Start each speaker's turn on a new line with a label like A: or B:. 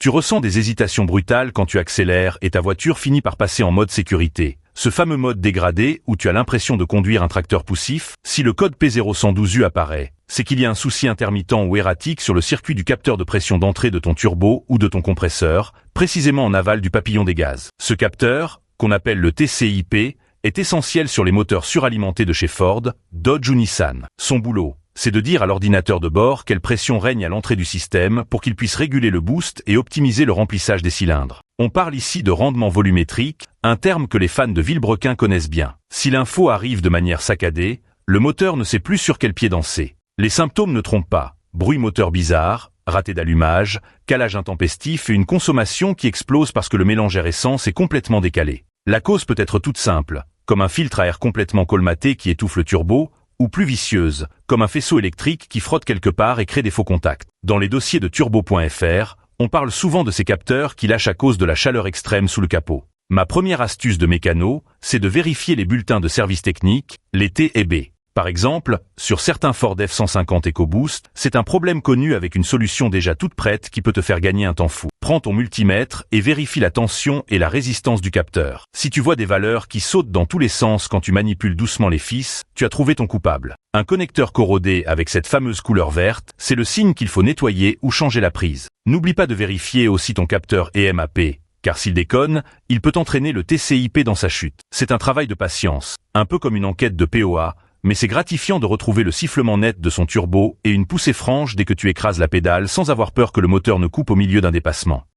A: Tu ressens des hésitations brutales quand tu accélères et ta voiture finit par passer en mode sécurité. Ce fameux mode dégradé où tu as l'impression de conduire un tracteur poussif. Si le code P0112U apparaît, c'est qu'il y a un souci intermittent ou erratique sur le circuit du capteur de pression d'entrée de ton turbo ou de ton compresseur, précisément en aval du papillon des gaz. Ce capteur, qu'on appelle le TCIP, est essentiel sur les moteurs suralimentés de chez Ford, Dodge ou Nissan. Son boulot, c'est de dire à l'ordinateur de bord quelle pression règne à l'entrée du système pour qu'il puisse réguler le boost et optimiser le remplissage des cylindres. On parle ici de rendement volumétrique, un terme que les fans de Vilebrequin connaissent bien. Si l'info arrive de manière saccadée, le moteur ne sait plus sur quel pied danser. Les symptômes ne trompent pas. Bruit moteur bizarre, raté d'allumage, calage intempestif et une consommation qui explose parce que le mélangeur essence est complètement décalé. La cause peut être toute simple, comme un filtre à air complètement colmaté qui étouffe le turbo, ou plus vicieuse, comme un faisceau électrique qui frotte quelque part et crée des faux contacts. Dans les dossiers de turbo.fr, on parle souvent de ces capteurs qui lâchent à cause de la chaleur extrême sous le capot. Ma première astuce de mécano, c'est de vérifier les bulletins de service technique, les T et B. Par exemple, sur certains Ford F-150 EcoBoost, c'est un problème connu avec une solution déjà toute prête qui peut te faire gagner un temps fou. Prends ton multimètre et vérifie la tension et la résistance du capteur. Si tu vois des valeurs qui sautent dans tous les sens quand tu manipules doucement les fils, tu as trouvé ton coupable. Un connecteur corrodé avec cette fameuse couleur verte, c'est le signe qu'il faut nettoyer ou changer la prise. N'oublie pas de vérifier aussi ton capteur EMAP, car s'il déconne, il peut entraîner le TCIP dans sa chute. C'est un travail de patience, un peu comme une enquête de POA, mais c'est gratifiant de retrouver le sifflement net de son turbo et une poussée franche dès que tu écrases la pédale sans avoir peur que le moteur ne coupe au milieu d'un dépassement.